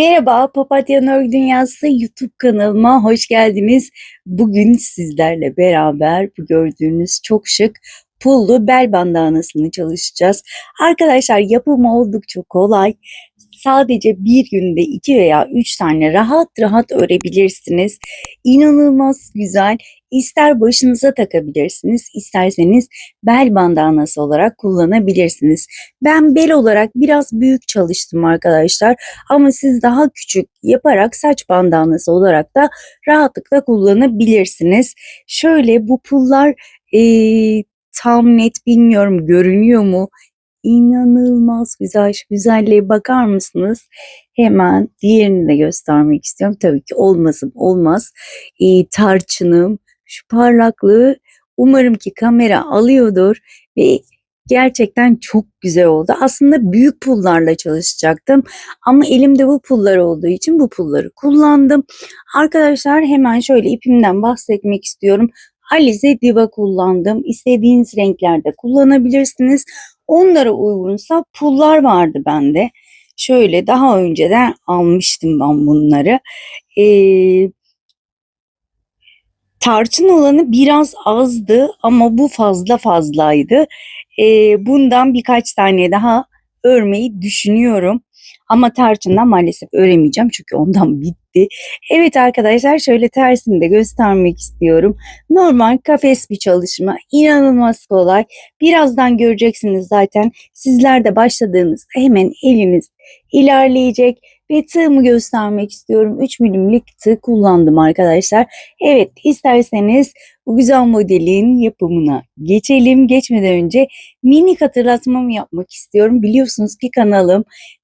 Merhaba, Papatya Örgü Dünyası YouTube kanalıma hoş geldiniz. Bugün sizlerle beraber bu gördüğünüz çok şık pullu bel bandanasını çalışacağız. Arkadaşlar yapımı oldukça kolay. Sadece bir günde 2 veya 3 tane rahat rahat örebilirsiniz. İnanılmaz güzel. İster başınıza takabilirsiniz, isterseniz bel bandanası olarak kullanabilirsiniz. Ben bel olarak biraz büyük çalıştım arkadaşlar. Ama siz daha küçük yaparak saç bandanası olarak da rahatlıkla kullanabilirsiniz. Şöyle bu pullar tam net bilmiyorum görünüyor mu? İnanılmaz güzel. Şu güzelliğe bakar mısınız? Hemen diğerini de göstermek istiyorum. Tabii ki olmasın olmaz. Tarçınım, şu parlaklığı umarım ki kamera alıyordur ve gerçekten çok güzel oldu. Aslında büyük pullarla çalışacaktım ama elimde bu pullar olduğu için bu pulları kullandım. Arkadaşlar hemen şöyle ipimden bahsetmek istiyorum. Alize Diva kullandım. İstediğiniz renklerde kullanabilirsiniz. Onlara uygunsa pullar vardı bende. Şöyle daha önceden almıştım ben bunları. Ee, Tarçın olanı biraz azdı ama bu fazla fazlaydı. Bundan birkaç tane daha örmeyi düşünüyorum. Ama tarçından maalesef öremeyeceğim çünkü ondan bitti. Evet arkadaşlar şöyle tersini de göstermek istiyorum. Normal kafes bir çalışma. İnanılmaz kolay. Birazdan göreceksiniz zaten. Sizler de başladığınızda hemen eliniz ilerleyecek. Ve tığımı göstermek istiyorum. 3 milimlik tığ kullandım arkadaşlar. Evet, isterseniz bu güzel modelin yapımına geçelim. Geçmeden önce minik hatırlatmamı yapmak istiyorum. Biliyorsunuz ki kanalım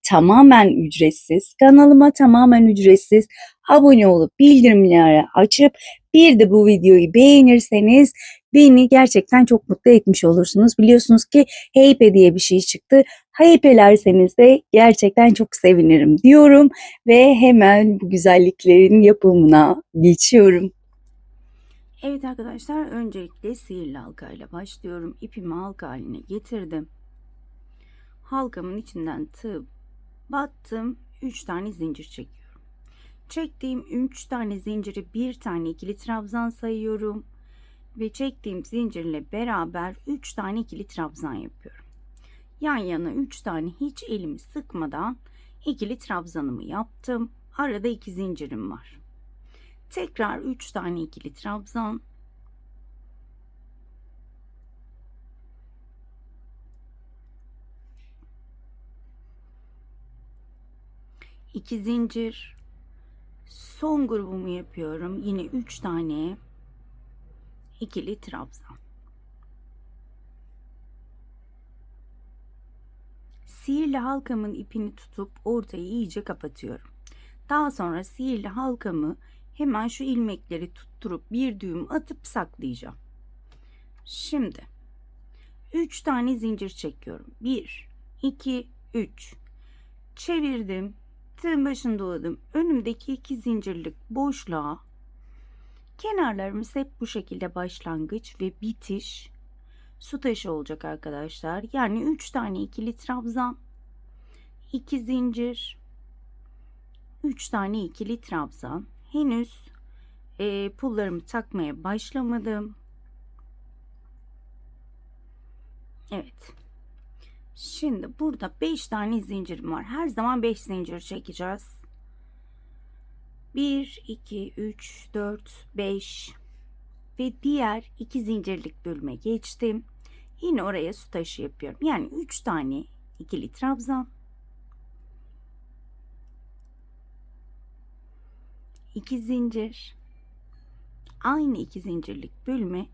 tamamen ücretsiz. Kanalıma tamamen ücretsiz. Abone olup bildirimleri açıp bir de bu videoyu beğenirseniz beni gerçekten çok mutlu etmiş olursunuz. Biliyorsunuz ki Heype diye bir şey çıktı. Hype'lerseniz de gerçekten çok sevinirim diyorum ve hemen bu güzelliklerin yapımına geçiyorum. Evet arkadaşlar öncelikle sihirli halka ile başlıyorum. İpimi halka haline getirdim. Halkamın içinden tığ battım. 3 tane zincir çekiyorum. Çektiğim 3 tane zinciri bir tane ikili trabzan sayıyorum. Ve çektiğim zincirle beraber 3 tane ikili trabzan yapıyorum. Yan yana 3 tane hiç elimi sıkmadan ikili trabzanımı yaptım. Arada 2 zincirim var. Tekrar 3 tane ikili trabzan. İki zincir. Son grubumu yapıyorum. Yine 3 tane ikili trabzan. Sihirli halkamın ipini tutup ortayı iyice kapatıyorum. Daha sonra sihirli halkamı hemen şu ilmekleri tutturup bir düğüm atıp saklayacağım. Şimdi 3 tane zincir çekiyorum. 1 2 3 çevirdim. Tığın başını doladım. Önümdeki 2 zincirlik boşluğa kenarlarımız hep bu şekilde başlangıç ve bitiş su taşı olacak arkadaşlar. Yani 3 tane ikili trabzan, 2 zincir, 3 tane ikili trabzan. Henüz pullarımı takmaya başlamadım. Evet. Şimdi burada 5 tane zincirim var. Her zaman 5 zincir çekeceğiz. 1, 2, 3, 4, 5 ve diğer 2 zincirlik bölüme geçtim. Yine oraya su taşı yapıyorum. Yani 3 tane ikili trabzan, 2 zincir, aynı 2 zincirlik bölüme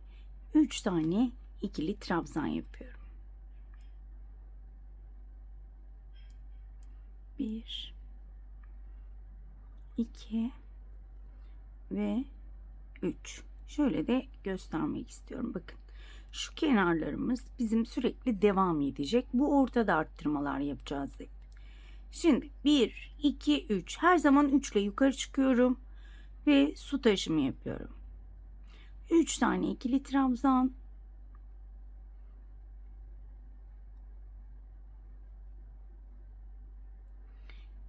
3 tane ikili trabzan yapıyorum. 1 2 ve 3. Şöyle de göstermek istiyorum. Bakın. Şu kenarlarımız bizim sürekli devam edecek. Bu ortada arttırmalar yapacağız hep. Şimdi 1 2 3 her zaman 3 ile yukarı çıkıyorum ve su taşımı yapıyorum. 3 tane ikili trabzan,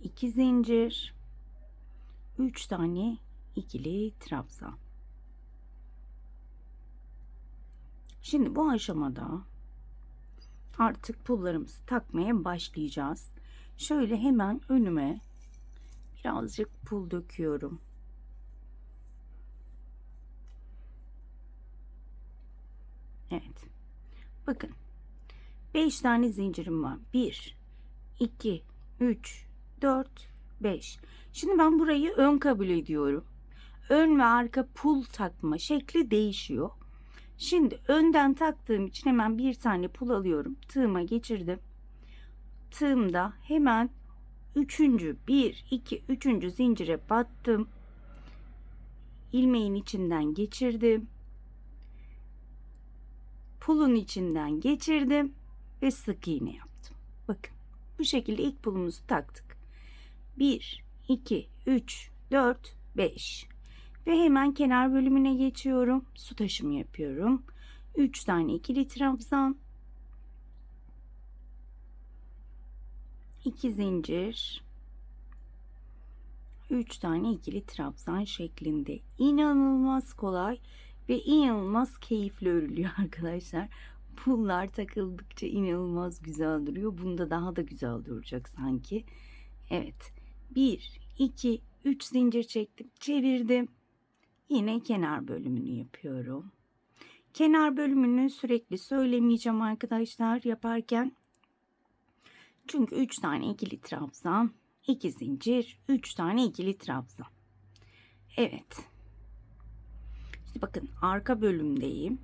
2 zincir, 3 tane ikili trabzan. Şimdi bu aşamada artık pullarımızı takmaya başlayacağız. Şöyle hemen önüme birazcık pul döküyorum. Evet. Bakın. 5 tane zincirim var. 1, 2, 3, 4, 5. Şimdi ben burayı ön kabul ediyorum. Ön ve arka pul takma şekli değişiyor. Şimdi önden taktığım için hemen bir tane pul alıyorum. Tığıma geçirdim. Tığımda hemen 1, 2, 3. zincire battım. İlmeğin içinden geçirdim. Pulun içinden geçirdim ve sık iğne yaptım. Bakın bu şekilde ilk pulumuzu taktık. 1, 2, 3, 4, 5 ve hemen kenar bölümüne geçiyorum. Su taşımı yapıyorum. 3 tane ikili trabzan, 2 zincir, 3 tane ikili trabzan şeklinde. İnanılmaz kolay ve inanılmaz keyifli örülüyor arkadaşlar. Pullar takıldıkça inanılmaz güzel duruyor. Bunda daha da güzel duracak sanki. Evet. 1, 2, 3 zincir çektim. Çevirdim. Yine kenar bölümünü yapıyorum. Kenar bölümünü sürekli söylemeyeceğim arkadaşlar yaparken. Çünkü 3 tane ikili trabzan, 2 zincir, 3 tane ikili trabzan. Evet. İşte bakın arka bölümdeyim.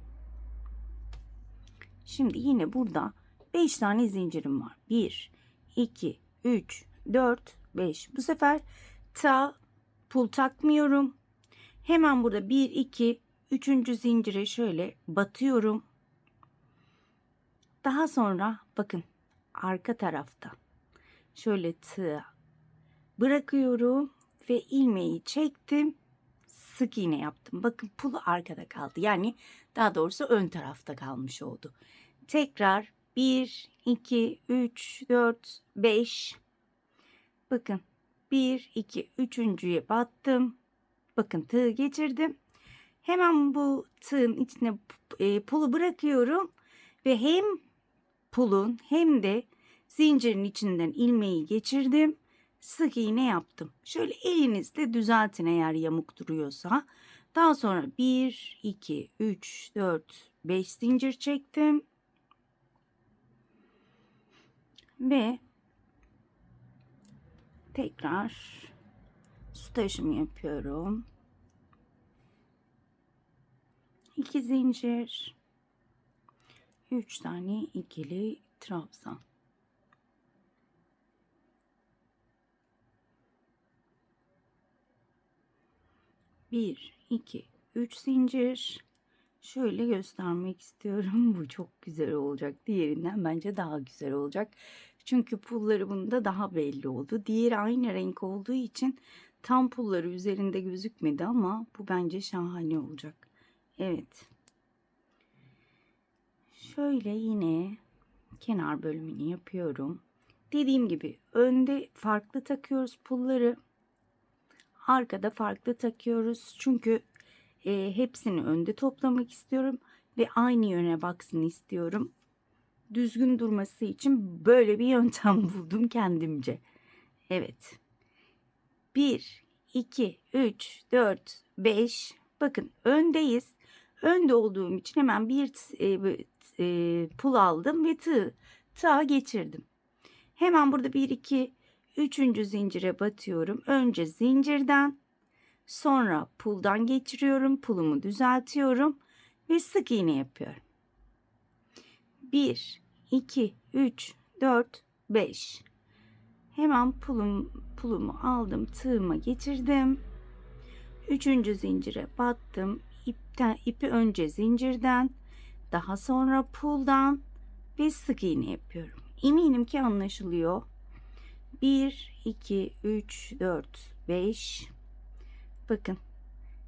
Şimdi yine burada 5 tane zincirim var. 1, 2, 3, 4, 5. Bu sefer pul takmıyorum. Hemen burada 1, 2, 3. zincire şöyle batıyorum. Daha sonra bakın arka tarafta şöyle tığ bırakıyorum ve ilmeği çektim. Sık iğne yaptım. Bakın pul arkada kaldı. Yani daha doğrusu ön tarafta kalmış oldu. Tekrar 1, 2, 3, 4, 5. Bakın 1, 2, 3.'ye battım. Bakın tığ geçirdim. Hemen bu tığın içine pulu bırakıyorum ve hem pulun hem de zincirin içinden ilmeği geçirdim. Sık iğne yaptım. Şöyle elinizle düzeltin eğer yamuk duruyorsa. Daha sonra 1, 2, 3, 4, 5 zincir çektim. Ve tekrar su taşımı yapıyorum. 2 zincir, 3 tane ikili trabzan. Bir, iki, üç zincir. Şöyle göstermek istiyorum. Bu çok güzel olacak. Diğerinden bence daha güzel olacak. Çünkü pulları bunda daha belli oldu. Diğeri aynı renk olduğu için tam pulları üzerinde gözükmedi ama bu bence şahane olacak. Evet. Şöyle yine kenar bölümünü yapıyorum. Dediğim gibi önde farklı takıyoruz pulları. Arkada farklı takıyoruz. Çünkü hepsini önde toplamak istiyorum ve aynı yöne baksın istiyorum. Düzgün durması için böyle bir yöntem buldum kendimce. Evet. 1, 2, 3, 4, 5. Bakın öndeyiz. Önde olduğum için hemen bir pul aldım ve tığa geçirdim. Hemen burada 1, 2, 3. zincire batıyorum. Önce zincirden, sonra puldan geçiriyorum. Pulumu düzeltiyorum ve sık iğne yapıyorum. 1, 2, 3, 4, 5. Hemen pulumu aldım. Tığıma geçirdim. 3. zincire battım. İpi önce zincirden, daha sonra puldan ve sık iğne yapıyorum. Eminim ki anlaşılıyor. 1, 2, 3, 4, 5. Bakın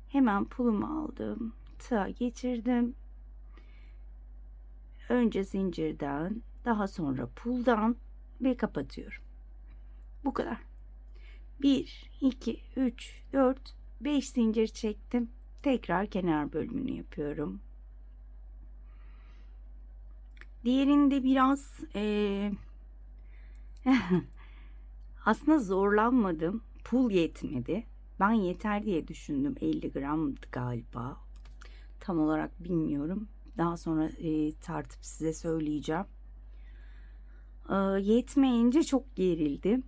hemen pulumu aldım. Tığa geçirdim. Önce zincirden, daha sonra puldan ve kapatıyorum. Bu kadar. 1, 2, 3, 4, 5 zincir çektim. Tekrar kenar bölümünü yapıyorum. Diğerinde biraz aslında zorlanmadım. Pul yetmedi. Ben yeter diye düşündüm. 50 gramdı galiba. Tam olarak bilmiyorum. Daha sonra tartıp size söyleyeceğim. Yetmeyince çok gerildim.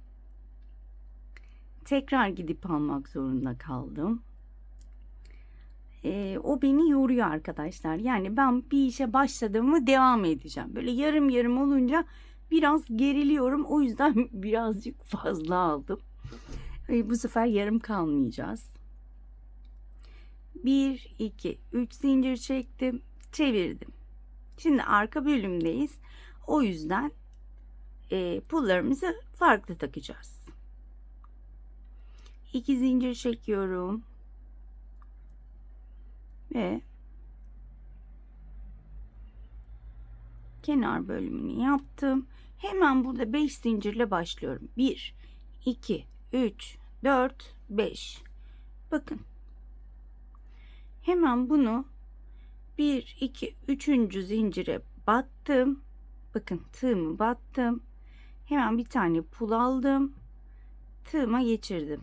Tekrar gidip almak zorunda kaldım. O beni yoruyor arkadaşlar. Yani ben bir işe başladığımı devam edeceğim. Böyle yarım yarım olunca biraz geriliyorum. O yüzden birazcık fazla aldım. Bu sefer yarım kalmayacağız. 1, 2, 3 zincir çektim. Çevirdim. Şimdi arka bölümdeyiz. O yüzden pullarımızı farklı takacağız. 2 zincir çekiyorum. Ve kenar bölümünü yaptım. Hemen burada 5 zincirle başlıyorum. 1, 2, 3, 4, 5. Bakın. Hemen bunu 1, 2, 3. zincire battım. Bakın tığımı battım. Hemen bir tane pul aldım. Tığıma geçirdim.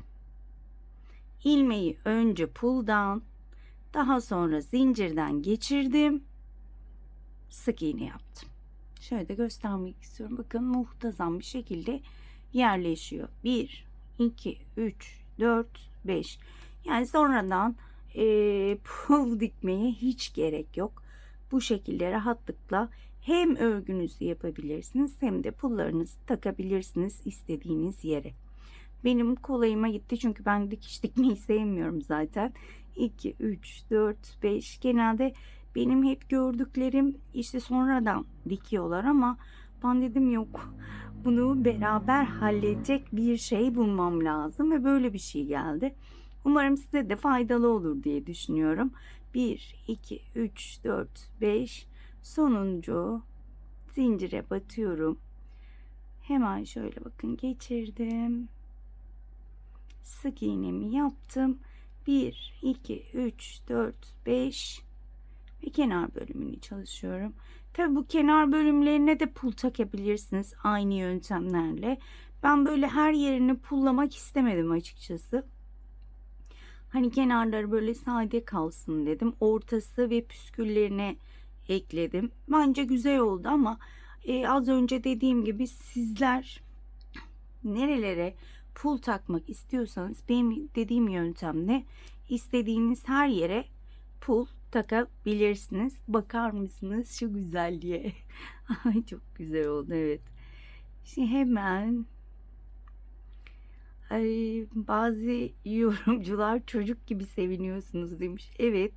İlmeği önce puldan, daha sonra zincirden geçirdim. Sık iğne yaptım. Şöyle de göstermek istiyorum. Bakın muhtazam bir şekilde yerleşiyor. 1, 2, 3, 4, 5. Yani sonradan pul dikmeye hiç gerek yok. Bu şekilde rahatlıkla hem örgünüzü yapabilirsiniz hem de pullarınızı takabilirsiniz istediğiniz yere. Benim kolayıma gitti çünkü ben dikiş dikmeyi sevmiyorum zaten. 2, 3, 4, 5 genelde benim hep gördüklerim işte sonradan dikiyorlar ama ben dedim yok, bunu beraber halledecek bir şey bulmam lazım ve böyle bir şey geldi. Umarım size de faydalı olur diye düşünüyorum. 1, 2, 3, 4, 5 sonuncu zincire batıyorum. Hemen şöyle bakın geçirdim. Sık iğnemi yaptım. 1, 2, 3, 4, 5 ve kenar bölümünü çalışıyorum. Tabi bu kenar bölümlerine de pul takabilirsiniz aynı yöntemlerle. Ben böyle her yerini pullamak istemedim açıkçası. Hani kenarları böyle sade kalsın dedim. Ortası ve püsküllerine ekledim. Bence güzel oldu ama az önce dediğim gibi sizler nerelere pul takmak istiyorsanız benim dediğim yöntemle istediğiniz her yere pul takabilirsiniz. Bakar mısınız şu güzelliğe? Ay çok güzel oldu, evet. Şimdi hemen bazı yorumcular çocuk gibi seviniyorsunuz demiş. Evet,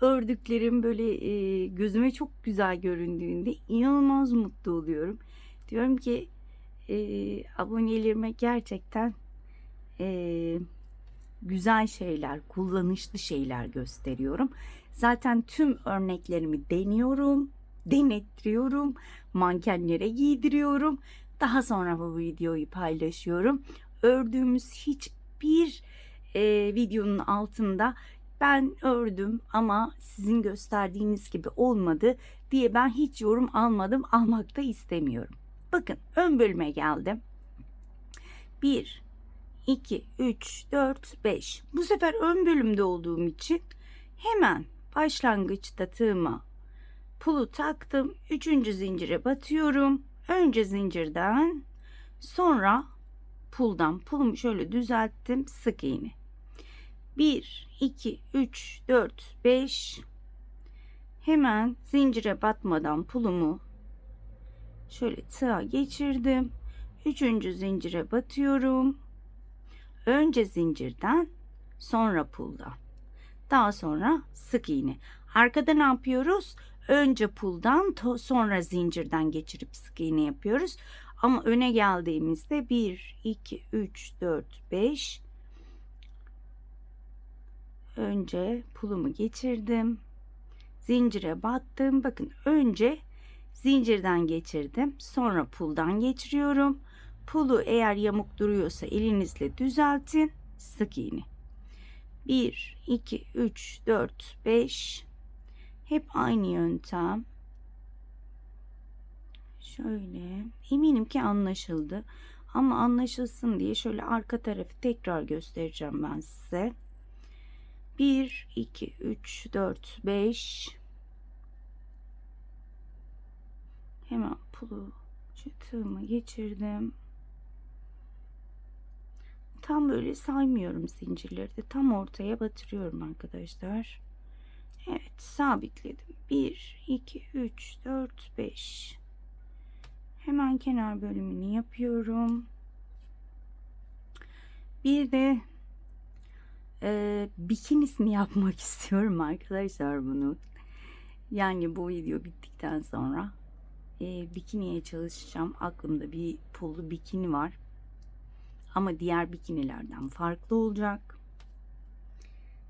ördüklerim böyle gözüme çok güzel göründüğünde inanılmaz mutlu oluyorum. Diyorum ki abonelerime gerçekten güzel şeyler, kullanışlı şeyler gösteriyorum. Zaten tüm örneklerimi deniyorum, denettiriyorum, mankenlere giydiriyorum. Daha sonra bu videoyu paylaşıyorum. Ördüğümüz hiçbir videonun altında ben ördüm ama sizin gösterdiğiniz gibi olmadı diye ben hiç yorum almadım, almak da istemiyorum. Bakın ön bölüme geldim. 1, 2, 3, 4, 5. Bu sefer ön bölümde olduğum için hemen başlangıçta tığıma pulu taktım. 3. zincire batıyorum. Önce zincirden sonra puldan pulumu şöyle düzelttim. Sık iğne. 1, 2, 3, 4, 5. Hemen zincire batmadan pulumu şöyle tığa geçirdim. 3. zincire batıyorum. Önce zincirden sonra puldan. Daha sonra sık iğne. Arkada ne yapıyoruz? Önce puldan sonra zincirden geçirip sık iğne yapıyoruz. Ama öne geldiğimizde 1, 2, 3, 4, 5. Önce pulumu geçirdim. Zincire battım. Bakın önce zincirden geçirdim. Sonra puldan geçiriyorum. Pulu eğer yamuk duruyorsa elinizle düzeltin. Sık iğne. 1, 2, 3, 4, 5. Hep aynı yöntem. Şöyle. Eminim ki anlaşıldı. Ama anlaşılsın diye şöyle arka tarafı tekrar göstereceğim ben size. 1, 2, 3, 4, 5. Hemen pulu tığıma geçirdim. Tam böyle saymıyorum zincirleri de. Tam ortaya batırıyorum arkadaşlar. Evet, sabitledim. 1, 2, 3, 4, 5. Hemen kenar bölümünü yapıyorum. Bir de bikinisini yapmak istiyorum arkadaşlar bunu. Yani bu video bittikten sonra bikiniye çalışacağım. Aklımda bir pullu bikini var. Ama diğer bikinilerden farklı olacak.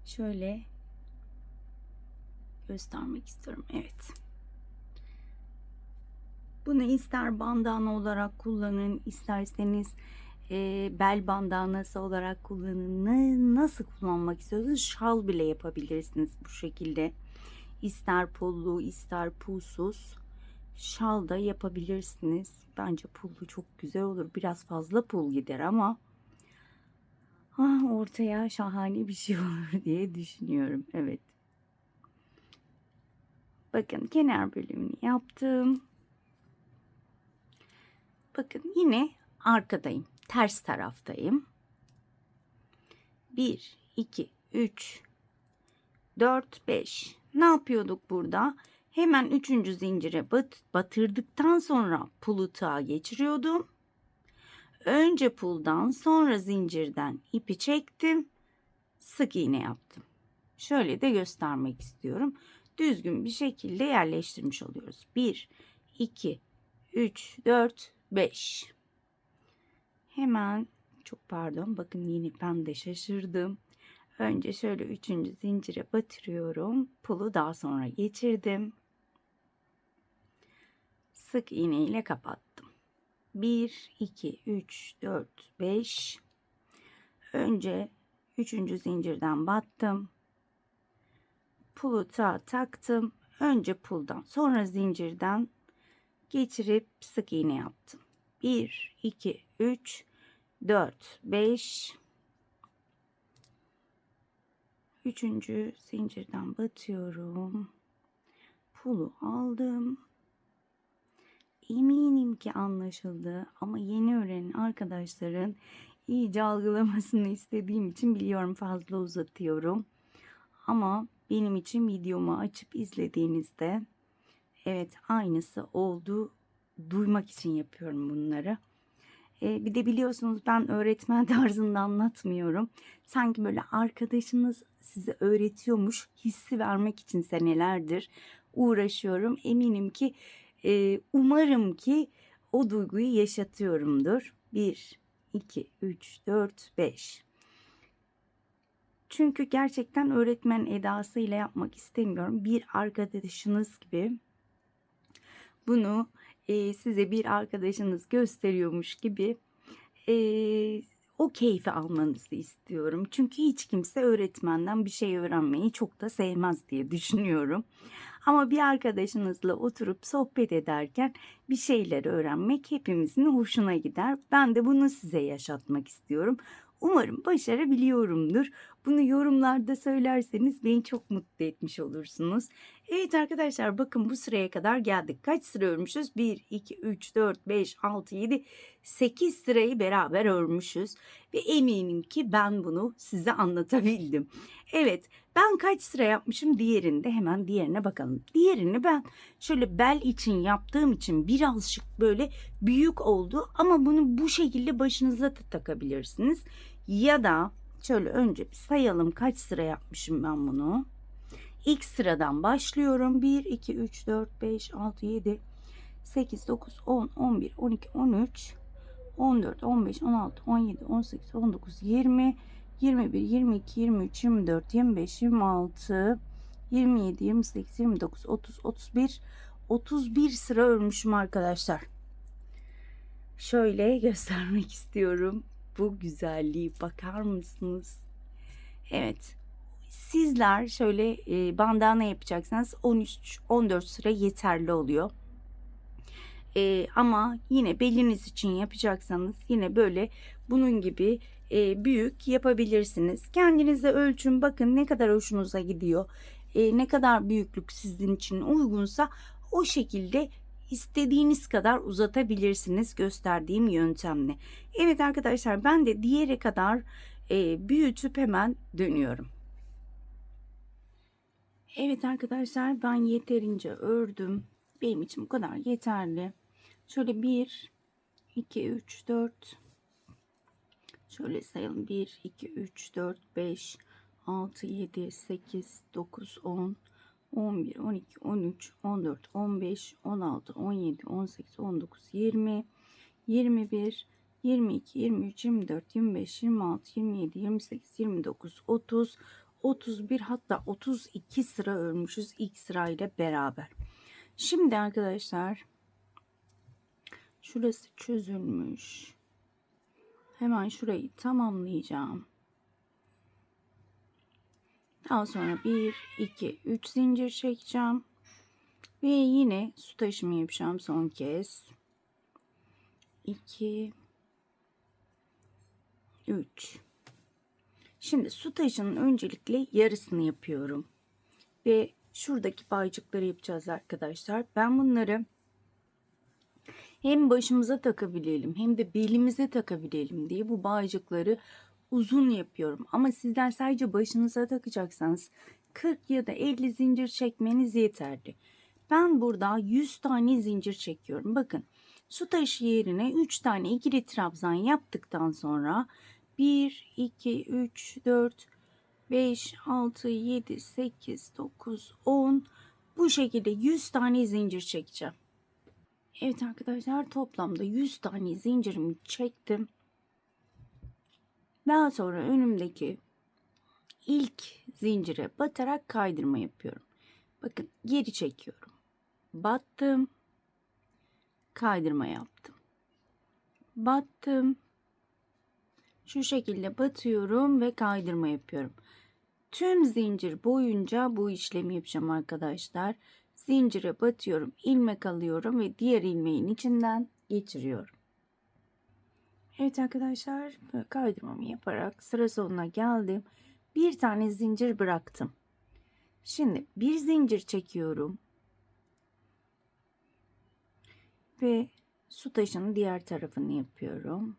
Şöyle göstermek istiyorum. Evet. Bunu ister bandana olarak kullanın, isterseniz bel bandanası olarak kullanın. Nasıl kullanmak istiyorsanız şal bile yapabilirsiniz bu şekilde. İster pullu, ister pulsuz şal da yapabilirsiniz. Bence pullu çok güzel olur. Biraz fazla pul gider ama ortaya şahane bir şey olur diye düşünüyorum. Evet. Bakın kenar bölümünü yaptım. Bakın yine arkadayım. Ters taraftayım. 1, 2, 3, 4, 5. Ne yapıyorduk burada? Hemen 3. zincire batırdıktan sonra pulu tığa geçiriyordum. Önce puldan sonra zincirden ipi çektim. Sık iğne yaptım. Şöyle de göstermek istiyorum. Düzgün bir şekilde yerleştirmiş oluyoruz. 1, 2, 3, 4, 5. Hemen çok pardon, bakın yine ben de şaşırdım. Önce şöyle 3. zincire batırıyorum. Pulu daha sonra geçirdim. Sık iğne ile kapattım. 1, 2, 3, 4, 5. Önce 3. zincirden battım. Pulu taktım. Önce puldan sonra zincirden geçirip sık iğne yaptım. 1, 2, 3, 4, 5. 3. zincirden batıyorum. Pulu aldım. Eminim ki anlaşıldı ama yeni öğrenen arkadaşların iyice algılamasını istediğim için biliyorum fazla uzatıyorum. Ama benim için videomu açıp izlediğinizde evet aynısı oldu duymak için yapıyorum bunları. Bir de biliyorsunuz ben öğretmen tarzında anlatmıyorum. Sanki böyle arkadaşınız size öğretiyormuş hissi vermek için senelerdir uğraşıyorum. Eminim ki umarım ki o duyguyu yaşatıyorumdur. 1, 2, 3, 4, 5. Çünkü gerçekten öğretmen edasıyla yapmak istemiyorum. Bir arkadaşınız gibi bunu size bir arkadaşınız gösteriyormuş gibi o keyfi almanızı istiyorum. Çünkü hiç kimse öğretmenden bir şey öğrenmeyi çok da sevmez diye düşünüyorum. Ama bir arkadaşınızla oturup sohbet ederken bir şeyler öğrenmek hepimizin hoşuna gider. Ben de bunu size yaşatmak istiyorum. Umarım başarabiliyorumdur. Bunu yorumlarda söylerseniz beni çok mutlu etmiş olursunuz. Evet arkadaşlar bakın bu sıraya kadar geldik. Kaç sıra örmüşüz? 1, 2, 3, 4, 5, 6, 7, 8 sırayı beraber örmüşüz. Ve eminim ki ben bunu size anlatabildim. Evet ben kaç sıra yapmışım diğerinde hemen diğerine bakalım. Diğerini ben şöyle bel için yaptığım için birazcık böyle büyük oldu. Ama bunu bu şekilde başınıza da takabilirsiniz. Ya da şöyle önce bir sayalım kaç sıra yapmışım ben bunu. İlk sıradan başlıyorum. 1, 2, 3, 4, 5, 6, 7, 8, 9, 10, 11, 12, 13, 14, 15, 16, 17, 18, 19, 20, 21, 22, 23, 24, 25, 26, 27, 28, 29, 30, 31, 31 sıra örmüşüm arkadaşlar. şöyle göstermek istiyorum. Bu güzelliği bakar mısınız? Evet. Sizler şöyle bandana yapacaksanız 13-14 sıra yeterli oluyor. Ama yine beliniz için yapacaksanız yine böyle bunun gibi büyük yapabilirsiniz. Kendinize ölçün, bakın ne kadar hoşunuza gidiyor. Ne kadar büyüklük sizin için uygunsa o şekilde istediğiniz kadar uzatabilirsiniz gösterdiğim yöntemle. Evet arkadaşlar, ben de diğeri kadar büyütüp hemen dönüyorum. Evet arkadaşlar, ben yeterince ördüm. Benim için bu kadar yeterli. Şöyle 1, 2, 3, 4. Şöyle sayalım. 1, 2, 3, 4, 5, 6, 7, 8, 9, 10, 11, 12, 13, 14, 15, 16, 17, 18, 19, 20, 21, 22, 23, 24, 25, 26, 27, 28, 29, 30, 31, hatta 32 sıra örmüşüz ilk sırayla beraber. Şimdi arkadaşlar, şurası çözülmüş. Hemen şurayı tamamlayacağım. Daha sonra 1, 2, 3 zincir çekeceğim. Ve yine su taşımı yapacağım son kez. 2, 3. Şimdi su taşının öncelikle yarısını yapıyorum. Ve şuradaki bağcıkları yapacağız arkadaşlar. Ben bunları hem başımıza takabilelim hem de belimize takabilelim diye bu bağcıkları uzun yapıyorum. Ama sizler sadece başınıza takacaksanız 40 ya da 50 zincir çekmeniz yeterli. Ben burada 100 tane zincir çekiyorum. Bakın, su taşı yerine 3 tane ikili trabzan yaptıktan sonra 1, 2, 3, 4, 5, 6, 7, 8, 9, 10, bu şekilde 100 tane zincir çekeceğim. Evet arkadaşlar, toplamda 100 tane zincirimi çektim. Daha sonra önümdeki ilk zincire batarak kaydırma yapıyorum. Bakın, geri çekiyorum. Battım. Kaydırma yaptım. Battım. Şu şekilde batıyorum ve kaydırma yapıyorum. Tüm zincir boyunca bu işlemi yapacağım arkadaşlar. Zincire batıyorum, ilmek alıyorum ve diğer ilmeğin içinden geçiriyorum. Evet arkadaşlar, kaydırmamı yaparak sıra sonuna geldim. Bir tane zincir bıraktım. Şimdi bir zincir çekiyorum ve su taşının diğer tarafını yapıyorum.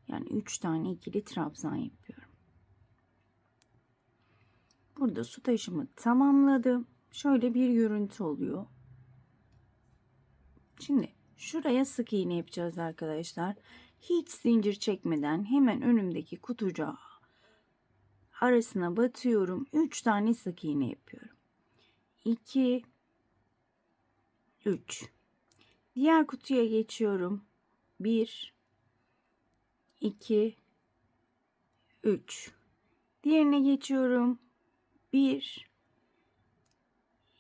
Yani 3 tane ikili trabzan yapıyorum. Burada su taşımı tamamladım. Şöyle bir görüntü oluyor. Şimdi şuraya sık iğne yapacağız arkadaşlar. Hiç zincir çekmeden hemen önümdeki kutucuğa arasına batıyorum. 3 tane sık iğne yapıyorum. 2, 3. Diğer kutuya geçiyorum. 1, 2, 3. Diğerine geçiyorum. 1,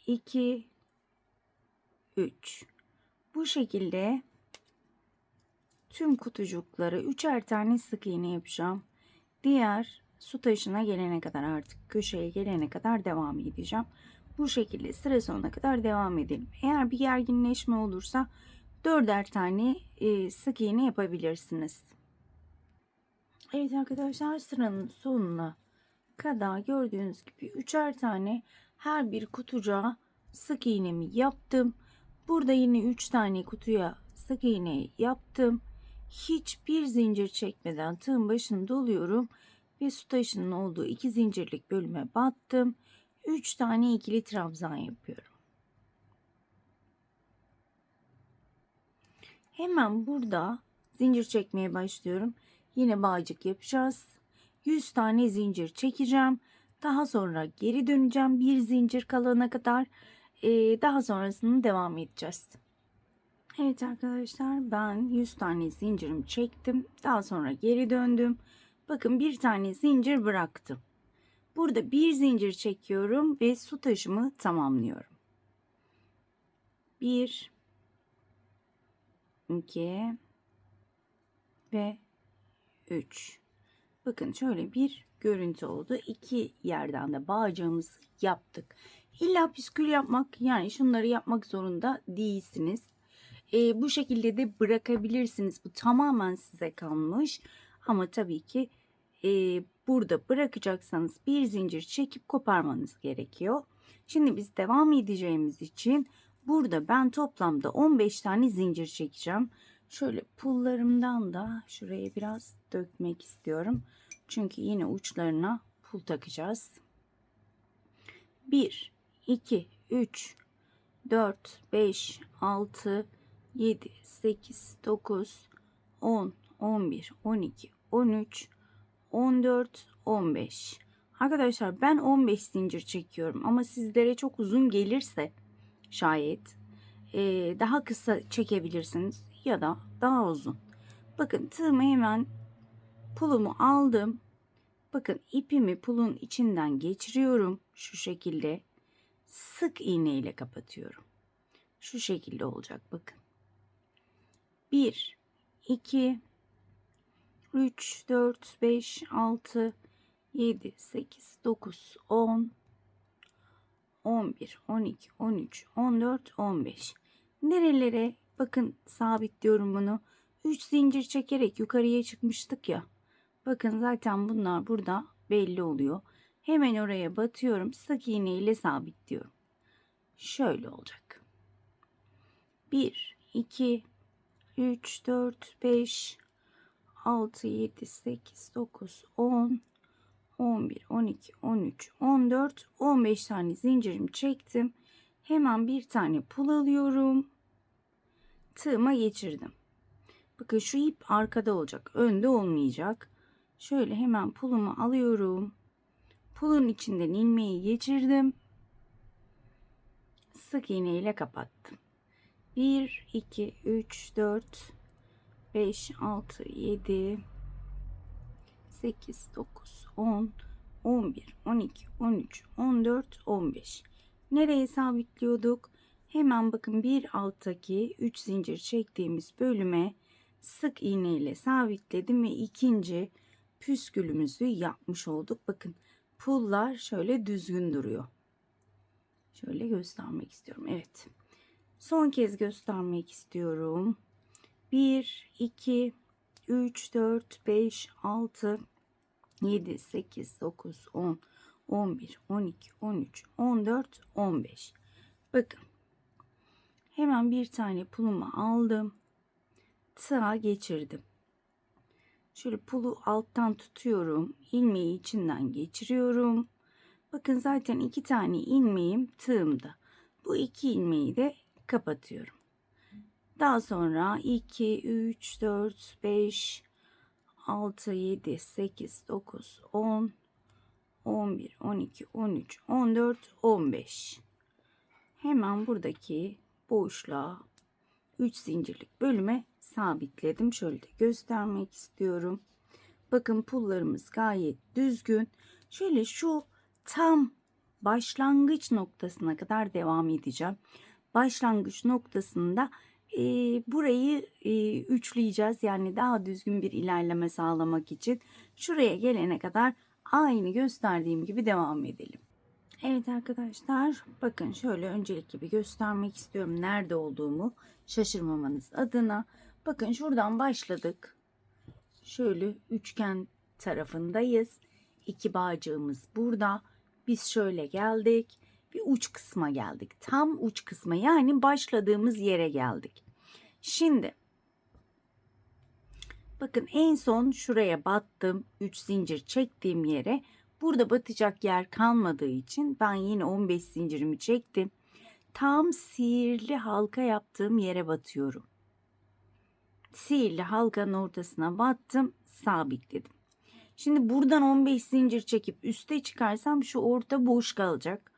2, 3. Bu şekilde tüm kutucuklara 3'er tane sık iğne yapacağım. Diğer su taşına gelene kadar, artık köşeye gelene kadar devam edeceğim. Bu şekilde sıra sonuna kadar devam edelim. Eğer bir gerginleşme olursa 4'er tane sık iğne yapabilirsiniz. Evet arkadaşlar, sıranın sonuna kadar gördüğünüz gibi 3'er tane her bir kutucuğa sık iğnemi yaptım. Burada yine 3 tane kutuya sık iğne yaptım. Hiçbir zincir çekmeden tığın başını doluyorum ve su taşının olduğu 2 zincirlik bölüme battım. 3 tane ikili trabzan yapıyorum. Hemen burada zincir çekmeye başlıyorum. Yine bağcık yapacağız. 100 tane zincir çekeceğim. Daha sonra geri döneceğim bir zincir kalana kadar. Daha sonrasını devam edeceğiz. Evet arkadaşlar, ben 100 tane zincirimi çektim. Daha sonra geri döndüm. Bakın, bir tane zincir bıraktım. Burada bir zincir çekiyorum ve su taşımı tamamlıyorum. 1, 2, ve 3. Bakın şöyle bir görüntü oldu. 2 yerden de bağcığımızı yaptık. İlla püskül yapmak, yani şunları yapmak zorunda değilsiniz. Bu şekilde de bırakabilirsiniz. Bu tamamen size kalmış. Ama tabii ki burada bırakacaksanız bir zincir çekip koparmanız gerekiyor. Şimdi biz devam edeceğimiz için burada ben toplamda 15 tane zincir çekeceğim. Şöyle pullarımdan da şuraya biraz dökmek istiyorum. Çünkü yine uçlarına pul takacağız. 1, 2, 3, 4, 5, 6, 7, 8, 9, 10, 11, 12, 13, 14, 15. Arkadaşlar ben 15 zincir çekiyorum ama sizlere çok uzun gelirse şayet daha kısa çekebilirsiniz ya da daha uzun. Bakın tığımı hemen pulumu aldım. Bakın ipimi pulun içinden geçiriyorum şu şekilde. Sık iğne ile kapatıyorum. Şu şekilde olacak bakın. 1, 2, 3, 4, 5, 6, 7, 8, 9, 10, 11, 12, 13, 14, 15. Nerelere bakın sabitliyorum bunu. 3 zincir çekerek yukarıya çıkmıştık ya. Bakın zaten bunlar burada belli oluyor. Hemen oraya batıyorum. Sık iğne ile sabitliyorum. Şöyle olacak. 1, 2, 3, 4, 5, 6, 7, 8, 9, 10, 11, 12, 13, 14, 15 tane zincirimi çektim. Hemen bir tane pul alıyorum. Tığıma geçirdim. Bakın şu ip arkada olacak. Önde olmayacak. Şöyle hemen pulumu alıyorum. Pulun içinden ilmeği geçirdim. Sık iğne ile kapattım. 1, 2, 3, 4, 5, 6, 7, 8, 9, 10, 11, 12, 13, 14, 15. Nereye sabitliyorduk? Hemen bakın bir alttaki 3 zincir çektiğimiz bölüme sık iğne ile sabitledim ve ikinci püskülümüzü yapmış olduk. Bakın pullar şöyle düzgün duruyor. Şöyle göstermek istiyorum. Evet. Son kez göstermek istiyorum. 1, 2, 3, 4, 5, 6, 7, 8, 9, 10, 11, 12, 13, 14, 15. Bakın. Hemen bir tane pulumu aldım. Tığa geçirdim. Şöyle pulu alttan tutuyorum. İlmeği içinden geçiriyorum. Bakın zaten 2 tane ilmeğim tığımda. Bu 2 ilmeği de kapatıyorum. Daha sonra 2, 3, 4, 5, 6, 7, 8, 9, 10, 11, 12, 13, 14, 15. Hemen buradaki boşluğa 3 zincirlik bölüme sabitledim. Şöyle de göstermek istiyorum. Bakın pullarımız gayet düzgün. Şöyle şu tam başlangıç noktasına kadar devam edeceğim. Başlangıç noktasında burayı üçleyeceğiz. Yani daha düzgün bir ilerleme sağlamak için şuraya gelene kadar aynı gösterdiğim gibi devam edelim. Evet arkadaşlar, bakın şöyle öncelikle bir göstermek istiyorum nerede olduğumu şaşırmamanız adına. Bakın şuradan başladık. Şöyle üçgen tarafındayız. 2 bağcığımız burada. Biz şöyle geldik. Bir uç kısma geldik. Tam uç kısma, yani başladığımız yere geldik. Şimdi bakın en son şuraya battım. 3 zincir çektiğim yere. Burada batacak yer kalmadığı için ben yine 15 zincirimi çektim. Tam sihirli halka yaptığım yere batıyorum. Sihirli halkanın ortasına battım, sabitledim. Şimdi buradan 15 zincir çekip üste çıkarsam şu orta boş kalacak.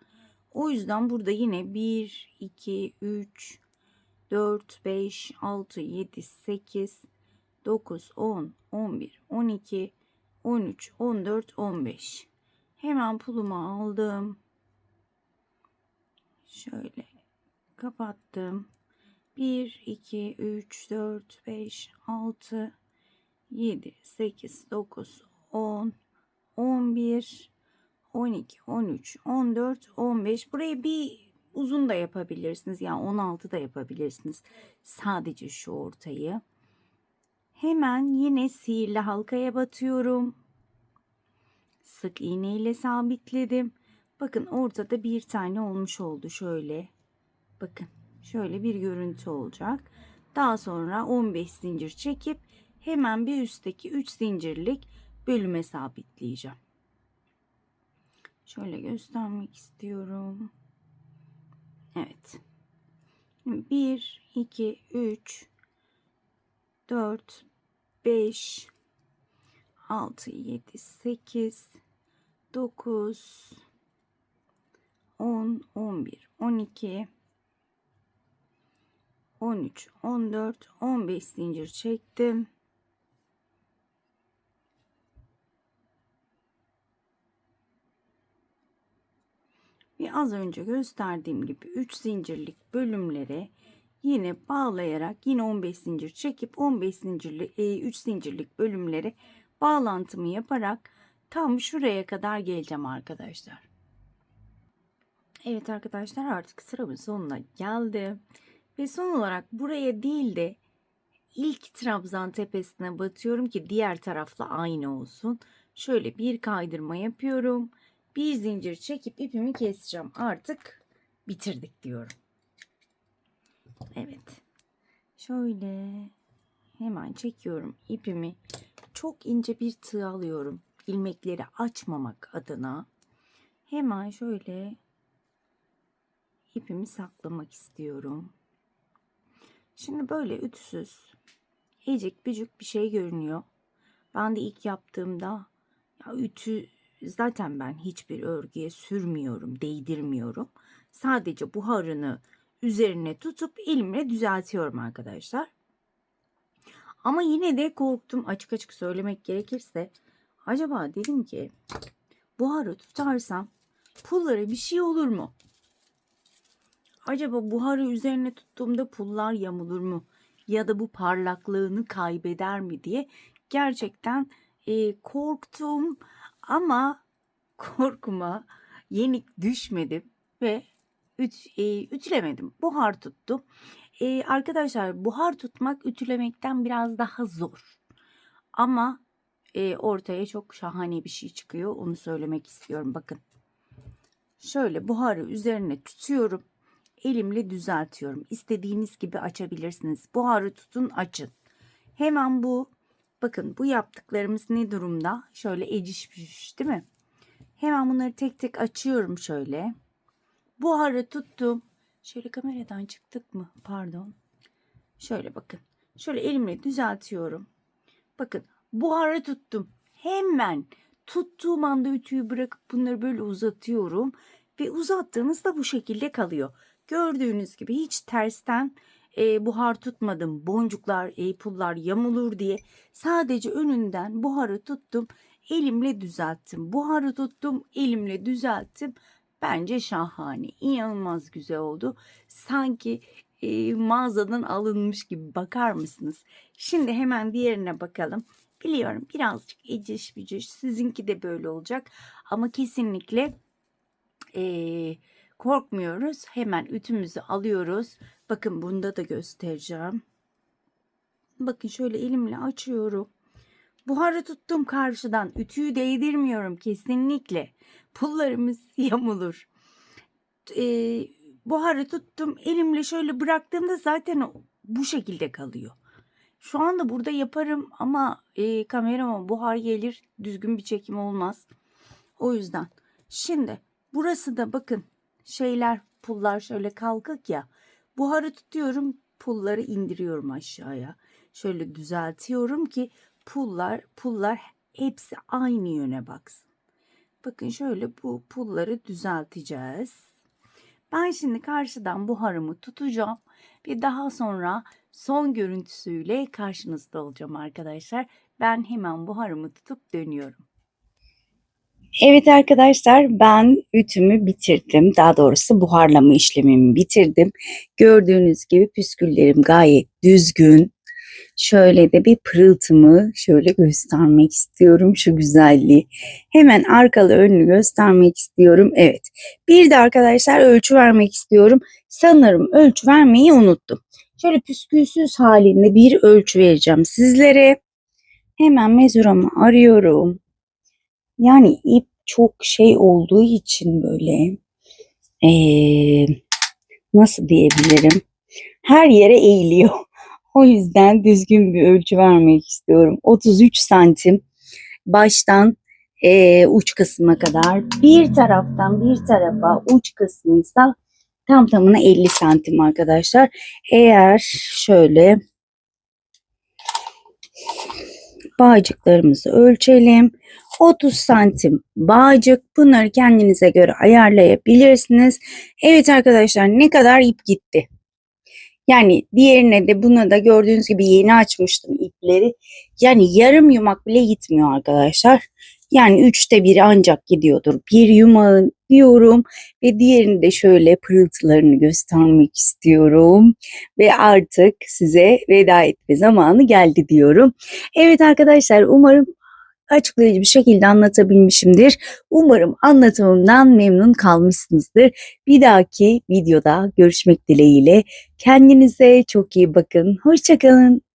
O yüzden burada yine 1, 2, 3, 4, 5, 6, 7, 8, 9, 10, 11, 12, 13, 14, 15. Hemen pulumu aldım. Şöyle kapattım. 1, 2, 3, 4, 5, 6, 7, 8, 9, 10, 11, 12, 13, 14, 15. Burayı bir uzun da yapabilirsiniz. Yani 16 da yapabilirsiniz. Sadece şu ortayı. Hemen yine sihirli halkaya batıyorum. Sık iğne ile sabitledim. Bakın ortada bir tane olmuş oldu şöyle. Bakın şöyle bir görüntü olacak. Daha sonra 15 zincir çekip hemen bir üstteki 3 zincirlik bölüme sabitleyeceğim. Şöyle göstermek istiyorum. Evet. 1, 2, 3, 4, 5, 6, 7, 8, 9, 10, 11, 12, 13, 14, 15 zincir çektim. Ve az önce gösterdiğim gibi 3 zincirlik bölümlere yine bağlayarak yine 15 zincir çekip 15 zincirli 3 zincirlik bölümlere bağlantımı yaparak tam şuraya kadar geleceğim arkadaşlar. Evet arkadaşlar, artık sıramın sonuna geldim. Ve son olarak buraya değil de ilk trabzan tepesine batıyorum ki diğer tarafla aynı olsun. Şöyle bir kaydırma yapıyorum. Bir zincir çekip ipimi keseceğim. Artık bitirdik diyorum. Evet. Şöyle hemen çekiyorum ipimi. Çok ince bir tığ alıyorum. İlmekleri açmamak adına. Hemen şöyle ipimi saklamak istiyorum. Şimdi böyle ütüsüz, ecik bücük bir şey görünüyor. Ben de ilk yaptığımda ya ütü zaten ben hiçbir örgüye sürmüyorum, değdirmiyorum. Sadece buharını üzerine tutup elimle düzeltiyorum arkadaşlar. Ama yine de korktum, açık açık söylemek gerekirse. Acaba dedim ki buharı tutarsam pullara bir şey olur mu? Acaba buharı üzerine tuttuğumda pullar yamulur mu? Ya da bu parlaklığını kaybeder mi diye gerçekten korktum, ama korkuma yenik düşmedim ve ütülemedim. Buhar tuttum. Arkadaşlar, buhar tutmak ütülemekten biraz daha zor. Ama ortaya çok şahane bir şey çıkıyor. Onu söylemek istiyorum. Bakın. Şöyle buharı üzerine tutuyorum. Elimle düzeltiyorum. İstediğiniz gibi açabilirsiniz. Buharı tutun, açın. Hemen bu, bakın bu yaptıklarımız ne durumda? Şöyle eciş bücüş değil mi? Hemen bunları tek tek açıyorum şöyle. Buharı tuttum. Şöyle kameradan çıktık mı? Pardon. Şöyle bakın. Şöyle elimle düzeltiyorum. Bakın buharı tuttum. Hemen tuttuğum anda ütüyü bırakıp bunları böyle uzatıyorum. Ve uzattığınızda bu şekilde kalıyor. Gördüğünüz gibi hiç tersten buhar tutmadım. Boncuklar, pullar yamulur diye. Sadece önünden buharı tuttum. Elimle düzelttim. Buharı tuttum. Elimle düzelttim. Bence şahane. İnanılmaz güzel oldu. Sanki mağazadan alınmış gibi, bakar mısınız? Şimdi hemen diğerine bakalım. Biliyorum birazcık eciş bücüş, sizinki de böyle olacak ama kesinlikle korkmuyoruz. Hemen ütümüzü alıyoruz. Bakın bunda da göstereceğim. Bakın şöyle elimle açıyorum. Buharı tuttum karşıdan. Ütüyü değdirmiyorum kesinlikle. Pullarımız yamulur. Buharı tuttum. Elimle şöyle bıraktığımda zaten bu şekilde kalıyor. Şu anda burada yaparım ama kamerama buhar gelir. Düzgün bir çekim olmaz. O yüzden. Şimdi burası da bakın şeyler, pullar şöyle kalkık ya. Buharı tutuyorum. Pulları indiriyorum aşağıya. Şöyle düzeltiyorum ki pullar hepsi aynı yöne baksın. Bakın şöyle bu pulları düzelteceğiz. Ben şimdi karşıdan buharımı tutacağım ve daha sonra son görüntüsüyle karşınızda olacağım arkadaşlar. Ben hemen buharımı tutup dönüyorum. Evet arkadaşlar, ben ütümü bitirdim. Daha doğrusu buharlama işlemimi bitirdim. Gördüğünüz gibi püsküllerim gayet düzgün. Şöyle de bir pırıltımı şöyle göstermek istiyorum, şu güzelliği. Hemen arkalı önlü göstermek istiyorum. Evet. Bir de arkadaşlar ölçü vermek istiyorum. Sanırım ölçü vermeyi unuttum. Şöyle püskülsüz halinde bir ölçü vereceğim sizlere. Hemen mezuramı arıyorum. Yani ip çok şey olduğu için böyle nasıl diyebilirim? Her yere eğiliyor. O yüzden düzgün bir ölçü vermek istiyorum. 33 santim baştan uç kısma kadar. Bir taraftan bir tarafa uç kısmıysa tam tamına 50 santim arkadaşlar. Eğer şöyle bağcıklarımızı ölçelim. 30 santim bağcık. Bunları kendinize göre ayarlayabilirsiniz. Evet arkadaşlar, ne kadar ip gitti? Yani diğerine de, buna da gördüğünüz gibi yeni açmıştım ipleri. Yani yarım yumak bile gitmiyor arkadaşlar. Yani 1/3 ancak gidiyordur. Bir yumağın diyorum ve diğerini de şöyle pırıltılarını göstermek istiyorum. Ve artık size veda etme zamanı geldi diyorum. Evet arkadaşlar, umarım açıklayıcı bir şekilde anlatabilmişimdir. Umarım anlatımımdan memnun kalmışsınızdır. Bir dahaki videoda görüşmek dileğiyle. Kendinize çok iyi bakın. Hoşça kalın.